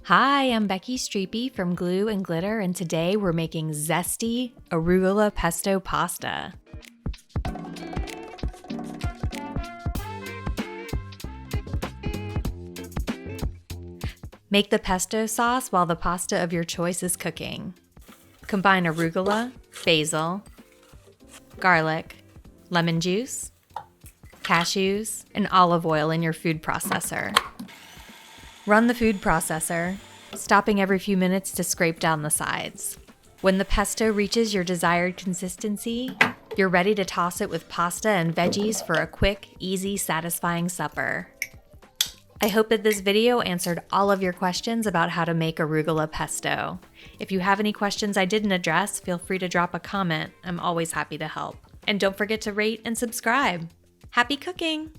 Hi, I'm Becky Streepy from Glue and Glitter, and today we're making zesty arugula pesto pasta. Make the pesto sauce while the pasta of your choice is cooking. Combine arugula, basil, garlic, lemon juice, cashews, and olive oil in your food processor. Run the food processor, stopping every few minutes to scrape down the sides. When the pesto reaches your desired consistency, you're ready to toss it with pasta and veggies for a quick, easy, satisfying supper. I hope that this video answered all of your questions about how to make arugula pesto. If you have any questions I didn't address, feel free to drop a comment. I'm always happy to help. And don't forget to rate and subscribe. Happy cooking!